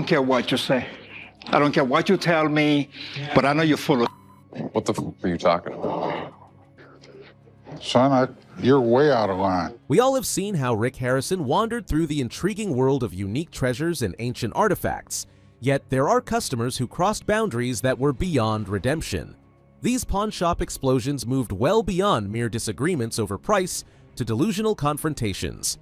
don't care what you say. I don't care what you tell me, but I know you're full of. What the f are you talking about? Son, you're way out of line. We all have seen how Rick Harrison wandered through the intriguing world of unique treasures and ancient artifacts, yet there are customers who crossed boundaries that were beyond redemption. These pawn shop explosions moved well beyond mere disagreements over price to delusional confrontations.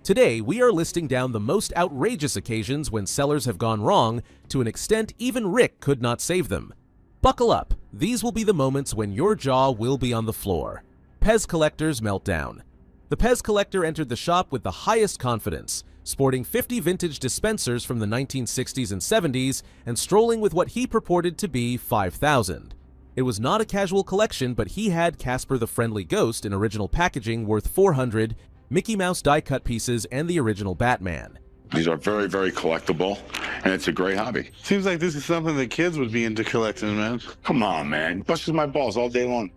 Today, we are listing down the most outrageous occasions when sellers have gone wrong to an extent even Rick could not save them. Buckle up, these will be the moments when your jaw will be on the floor. Pez Collector's Meltdown. The Pez Collector entered the shop with the highest confidence, sporting 50 vintage dispensers from the 1960s and 70s and strolling with what he purported to be 5,000. It was not a casual collection, but he had Casper the Friendly Ghost in original packaging worth 400, Mickey Mouse die-cut pieces, and the original Batman. These are very, very collectible, and it's a great hobby. Seems like this is something that kids would be into collecting, man. Come on, man. Busts my balls all day long.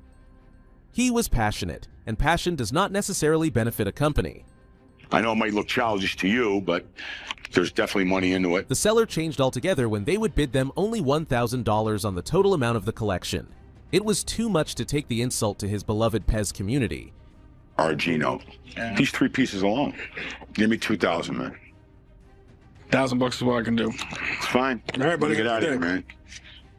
He was passionate, and passion does not necessarily benefit a company. I know it might look childish to you, but there's definitely money into it. The seller changed altogether when they would bid them only $1,000 on the total amount of the collection. It was too much to take the insult to his beloved Pez community. Argino. These 3 pieces alone. Give me 2,000, man. $1,000 is what I can do. It's fine. All right, buddy. Get out of here, man.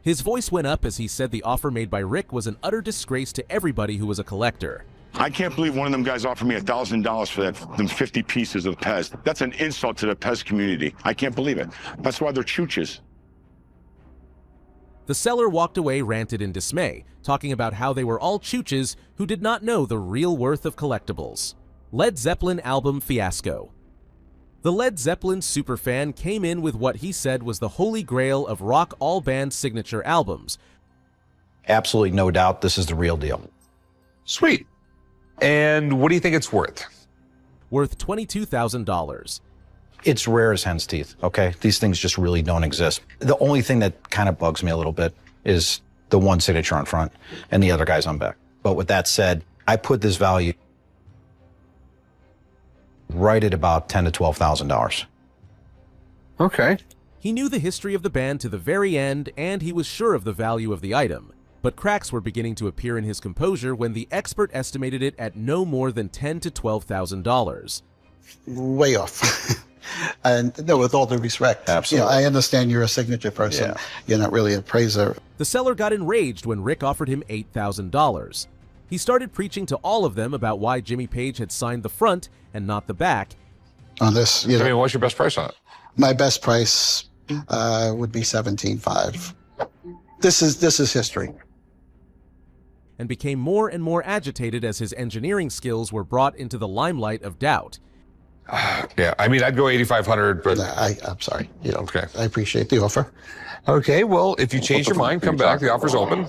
His voice went up as he said the offer made by Rick was an utter disgrace to everybody who was a collector. I can't believe one of them guys offered me $1,000 for them 50 pieces of Pez. That's an insult to the Pez community. I can't believe it. That's why they're chooches. The seller walked away ranted in dismay, talking about how they were all chooches who did not know the real worth of collectibles. Led Zeppelin album fiasco. The Led Zeppelin superfan came in with what he said was the holy grail of rock all band signature albums. Absolutely no doubt this is the real deal. Sweet. And what do you think it's worth? Worth $22,000. It's rare as hen's teeth, okay? These things just really don't exist. The only thing that kind of bugs me a little bit is the one signature on front and the other guys on back. But with that said, I put this value right at about $10,000 to $12,000. Okay. He knew the history of the band to the very end, and he was sure of the value of the item. But cracks were beginning to appear in his composure when the expert estimated it at no more than $10,000 to $12,000. Way off. And no, with all due respect, absolutely. I understand you're a signature person. Yeah. You're not really a praiser. The seller got enraged when Rick offered him $8,000. He started preaching to all of them about why Jimmy Page had signed the front and not the back. On this, I mean, what's your best price on it? My best price would be $17,500. This is history. And became more and more agitated as his engineering skills were brought into the limelight of doubt. Yeah, I mean, I'd go $8,500, but I'm sorry. Okay. I appreciate the offer. Okay, well, if you change your mind, come back. The offer's open.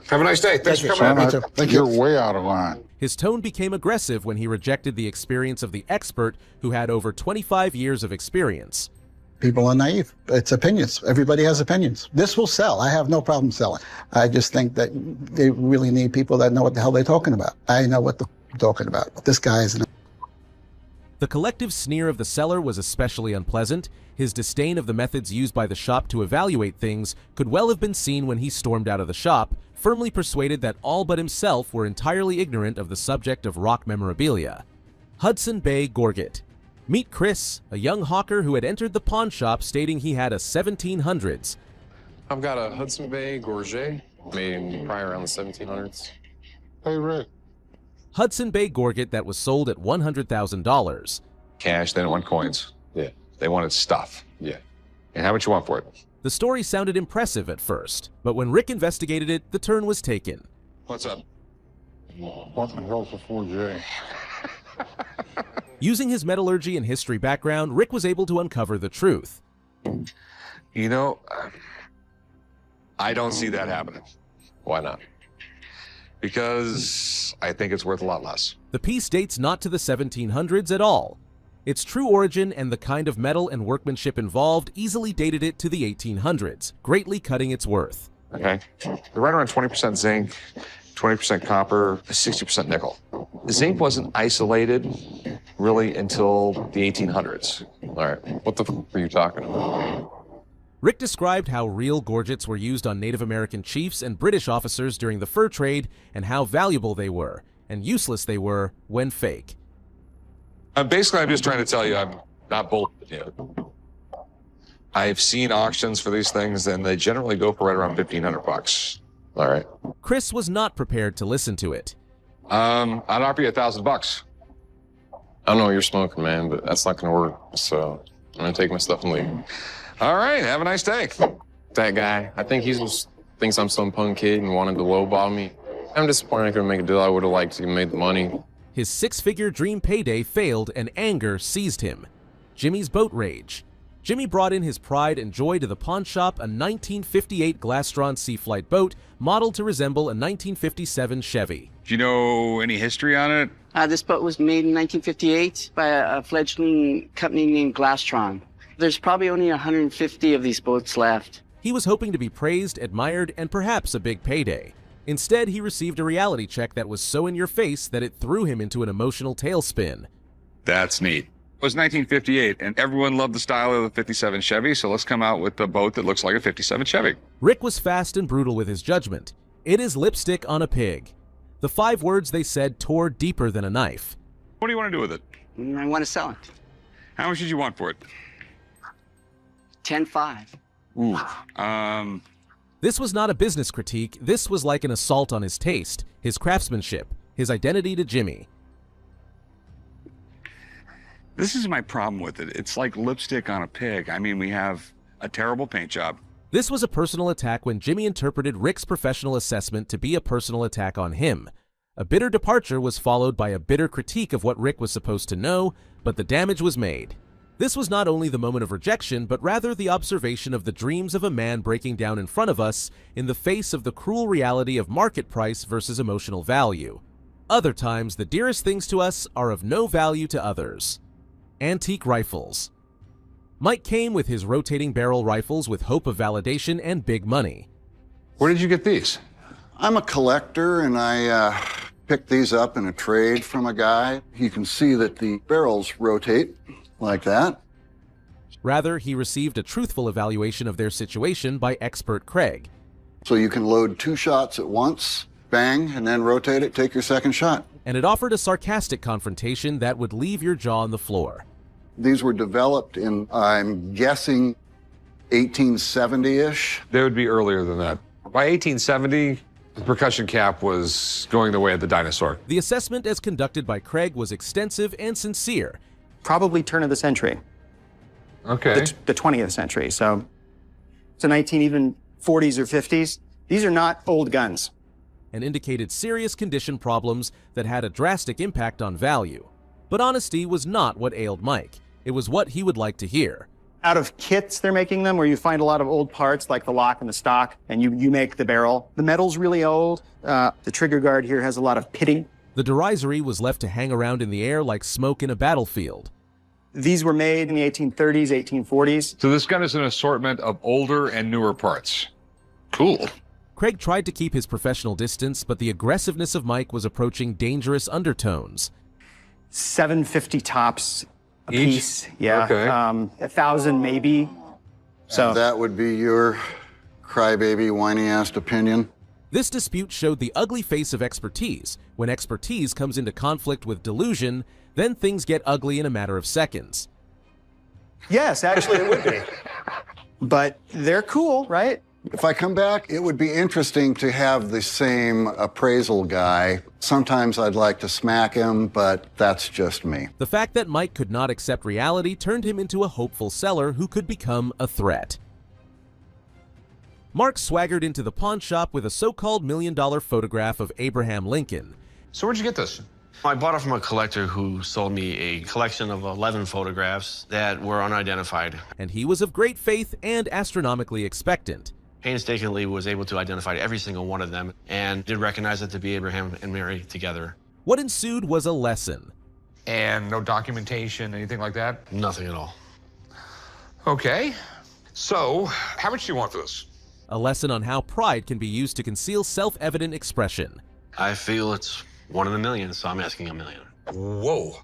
Have a nice day. Thanks for coming in. Son, you're way out of line. His tone became aggressive when he rejected the experience of the expert who had over 25 years of experience. People are naive. It's opinions. Everybody has opinions. This will sell. I have no problem selling. I just think that they really need people that know what the hell they're talking about. I know what I'm talking about. This guy is... The collective sneer of the seller was especially unpleasant. His disdain of the methods used by the shop to evaluate things could well have been seen when he stormed out of the shop, firmly persuaded that all but himself were entirely ignorant of the subject of rock memorabilia. Hudson Bay Gorget. Meet Chris, a young hawker who had entered the pawn shop stating he had a 1700s. I've got a Hudson Bay Gorget made probably around the 1700s. Hey, Rick. Hudson Bay Gorget that was sold at $100,000. Cash, they don't want coins. Yeah. They wanted stuff. Yeah. And how much you want for it? The story sounded impressive at first, but when Rick investigated it, the turn was taken. What's up? What the hell's a 4J? Using his metallurgy and history background, Rick was able to uncover the truth. You know, I don't see that happening. Why not? Because I think it's worth a lot less. The piece dates not to the 1700s at all. Its true origin and the kind of metal and workmanship involved easily dated it to the 1800s, greatly cutting its worth. Okay. They're right around 20% zinc, 20% copper, 60% nickel. The zinc wasn't isolated really until the 1800s. All right, what the f are you talking about? Rick described how real gorgets were used on Native American chiefs and British officers during the fur trade and how valuable they were and useless they were when fake. Basically, I'm just trying to tell you I'm not bullshitting you. I've seen auctions for these things, and they generally go for right around $1,500. All right. Chris was not prepared to listen to it. I'd offer you $1,000. I don't know what you're smoking, man, but that's not going to work. So I'm going to take my stuff and leave. All right. Have a nice day. That guy, I think he just thinks I'm some punk kid and wanted to lowball me. I'm disappointed I couldn't make a deal. I would have liked to have made the money. His six-figure dream payday failed and anger seized him. Jimmy's boat rage. Jimmy brought in his pride and joy to the pawn shop, a 1958 Glastron Seaflight boat modeled to resemble a 1957 Chevy. Do you know any history on it? This boat was made in 1958 by a fledgling company named Glastron. There's probably only 150 of these boats left. He was hoping to be praised, admired, and perhaps a big payday. Instead, he received a reality check that was so in your face that it threw him into an emotional tailspin. That's neat. It was 1958, and everyone loved the style of the 57 Chevy, so let's come out with a boat that looks like a 57 Chevy. Rick was fast and brutal with his judgment. It is lipstick on a pig. The 5 words they said tore deeper than a knife. What do you want to do with it? I want to sell it. How much did you want for it? 10.5. Ooh. This was not a business critique. This was like an assault on his taste, his craftsmanship, his identity to Jimmy. This is my problem with it. It's like lipstick on a pig. I mean, we have a terrible paint job. This was a personal attack when Jimmy interpreted Rick's professional assessment to be a personal attack on him. A bitter departure was followed by a bitter critique of what Rick was supposed to know, but the damage was made. This was not only the moment of rejection, but rather the observation of the dreams of a man breaking down in front of us in the face of the cruel reality of market price versus emotional value. Other times, the dearest things to us are of no value to others. Antique rifles. Mike came with his rotating barrel rifles with hope of validation and big money. Where did you get these? I'm a collector, and I picked these up in a trade from a guy. You can see that the barrels rotate like that. Rather, he received a truthful evaluation of their situation by expert Craig. So you can load 2 shots at once, bang, and then rotate it, take your second shot. And it offered a sarcastic confrontation that would leave your jaw on the floor. These were developed in, I'm guessing, 1870-ish. They would be earlier than that. By 1870, the percussion cap was going the way of the dinosaur. The assessment as conducted by Craig was extensive and sincere. Probably turn of the century. Okay. The 20th century. So it's the 40s or 50s. These are not old guns. And indicated serious condition problems that had a drastic impact on value. But honesty was not what ailed Mike. It was what he would like to hear. Out of kits they're making them, where you find a lot of old parts like the lock and the stock, and you make the barrel. The metal's really old. The trigger guard here has a lot of pitting. The derisory was left to hang around in the air like smoke in a battlefield. These were made in the 1830s, 1840s. So this gun is an assortment of older and newer parts. Cool. Craig tried to keep his professional distance, but the aggressiveness of Mike was approaching dangerous undertones. $750 tops a Each? piece. Yeah. Okay. 1,000 maybe. So And that would be your crybaby, whiny-assed opinion. This dispute showed the ugly face of expertise. When expertise comes into conflict with delusion, then things get ugly in a matter of seconds. yes, actually it would be. But they're cool, right? If I come back, it would be interesting to have the same appraisal guy. Sometimes I'd like to smack him, but that's just me. The fact that Mike could not accept reality turned him into a hopeful seller who could become a threat. Mark swaggered into the pawn shop with a so-called $1 million photograph of Abraham Lincoln. So where'd you get this? I bought it from a collector who sold me a collection of 11 photographs that were unidentified. And he was of great faith and astronomically expectant. Painstakingly was able to identify every single one of them and did recognize it to be Abraham and Mary together. What ensued was a lesson. And no documentation, anything like that? Nothing at all. Okay. So, how much do you want for this? A lesson on how pride can be used to conceal self-evident expression. I feel it's 1 in a million, so I'm asking $1 million. Whoa.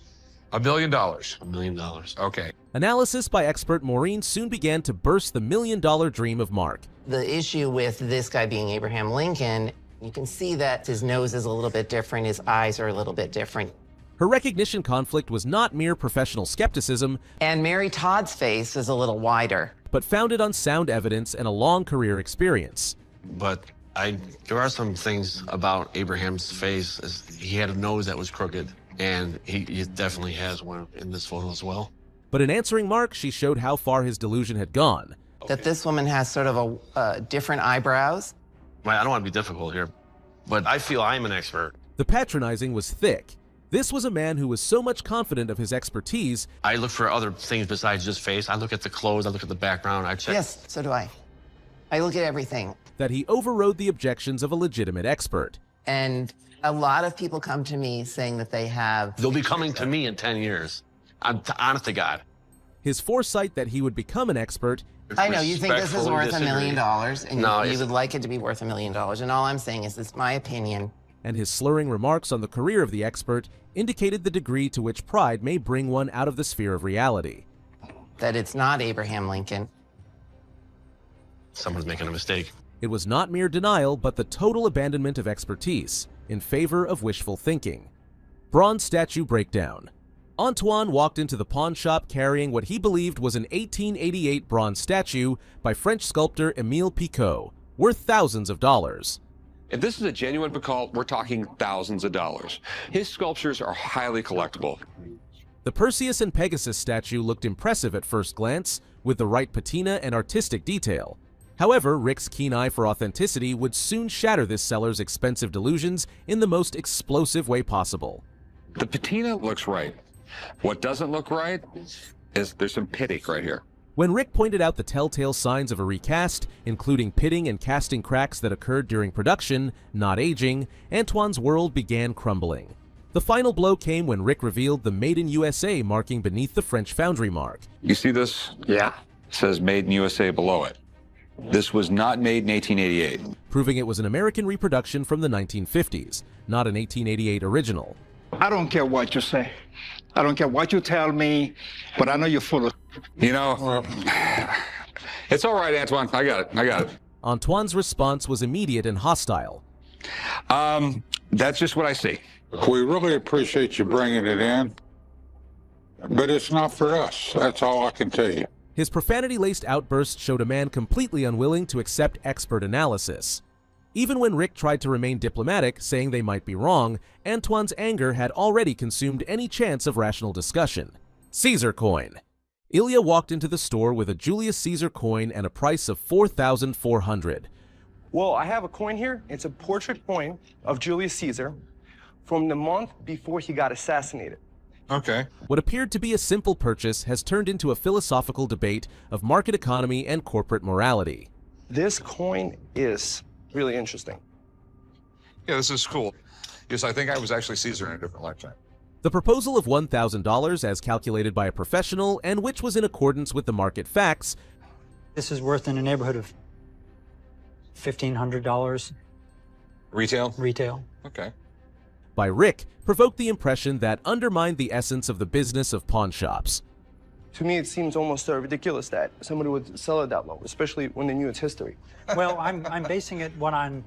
$1 million. $1 million. Okay. Analysis by expert Maureen soon began to burst the million-dollar dream of Mark. The issue with this guy being Abraham Lincoln, you can see that his nose is a little bit different, his eyes are a little bit different. Her recognition conflict was not mere professional skepticism, And Mary Todd's face is a little wider. but founded on sound evidence and a long career experience. But there are some things about Abraham's face. He had a nose that was crooked, and he definitely has one in this photo as well. But in answering Mark, she showed how far his delusion had gone. That this woman has sort of different eyebrows. I don't want to be difficult here, but I feel I'm an expert. The patronizing was thick. This was a man who was so much confident of his expertise. I look for other things besides just face. I look at the clothes, I look at the background, I check. Yes, so do I. I look at everything. That he overrode the objections of a legitimate expert. And a lot of people come to me saying that they have... They'll be coming to me in 10 years. I'm honest to God. His foresight that he would become an expert. I know, you think this is worth $1 million, and No, you would like it to be worth $1 million, and all I'm saying is it's my opinion. And his slurring remarks on the career of the expert indicated the degree to which pride may bring one out of the sphere of reality. That it's not Abraham Lincoln. Someone's making a mistake. It was not mere denial, but the total abandonment of expertise in favor of wishful thinking. Bronze statue breakdown. Antoine walked into the pawn shop carrying what he believed was an 1888 bronze statue by French sculptor Émile Picot, worth thousands of dollars. If this is a genuine Picot, we're talking thousands of dollars. His sculptures are highly collectible. The Perseus and Pegasus statue looked impressive at first glance, with the right patina and artistic detail. However, Rick's keen eye for authenticity would soon shatter this seller's expensive delusions in the most explosive way possible. The patina looks right. What doesn't look right is there's some pitting right here. When Rick pointed out the telltale signs of a recast, including pitting and casting cracks that occurred during production, not aging, Antoine's world began crumbling. The final blow came when Rick revealed the Made in USA marking beneath the French foundry mark. You see this? Yeah. It says Made in USA below it. This was not made in 1888. Proving it was an American reproduction from the 1950s, not an 1888 original. I don't care what you say. I don't care what you tell me, but I know you're full of... You know, it's all right, Antoine. I got it. Antoine's response was immediate and hostile. That's just what I see. We really appreciate you bringing it in, but it's not for us. That's all I can tell you. His profanity-laced outburst showed a man completely unwilling to accept expert analysis. Even when Rick tried to remain diplomatic, saying they might be wrong, Antoine's anger had already consumed any chance of rational discussion. Caesar coin. Ilya walked into the store with a Julius Caesar coin and a price of $4,400. Well, I have a coin here. It's a portrait coin of Julius Caesar from the month before he got assassinated. Okay. What appeared to be a simple purchase has turned into a philosophical debate of market economy and corporate morality. This coin is really interesting. Yeah, this is cool. Yes, I think I was actually Caesar in a different lifetime. The proposal of $1,000 as calculated by a professional and which was in accordance with the market facts. This is worth in the neighborhood of $1,500. Retail? Retail. Okay. By Rick provoked the impression that undermined the essence of the business of pawn shops. To me, it seems almost ridiculous that somebody would sell it that low, especially when they knew its history. Well, I'm basing it on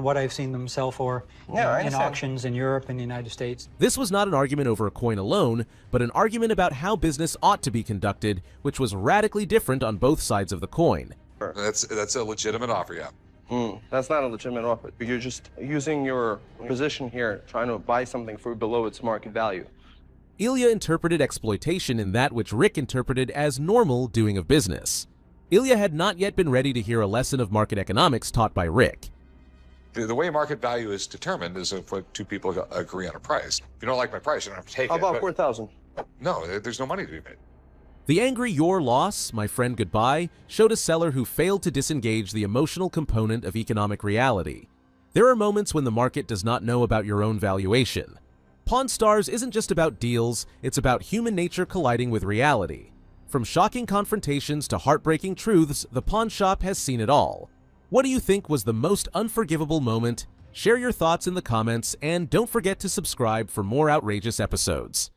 what I've seen them sell for in auctions in Europe and the United States. This was not an argument over a coin alone, but an argument about how business ought to be conducted, which was radically different on both sides of the coin. That's a legitimate offer, yeah. That's not a legitimate offer. You're just using your position here, trying to buy something for below its market value. Ilya interpreted exploitation in that which Rick interpreted as normal doing of business. Ilya had not yet been ready to hear a lesson of market economics taught by Rick. The way market value is determined is if two people agree on a price. If you don't like my price, you don't have to take it. How about 4,000? No, there's no money to be made. The angry "your loss, my friend goodbye" showed a seller who failed to disengage the emotional component of economic reality. There are moments when the market does not know about your own valuation. Pawn Stars isn't just about deals, it's about human nature colliding with reality. From shocking confrontations to heartbreaking truths, the pawn shop has seen it all. What do you think was the most unforgivable moment? Share your thoughts in the comments, and don't forget to subscribe for more outrageous episodes.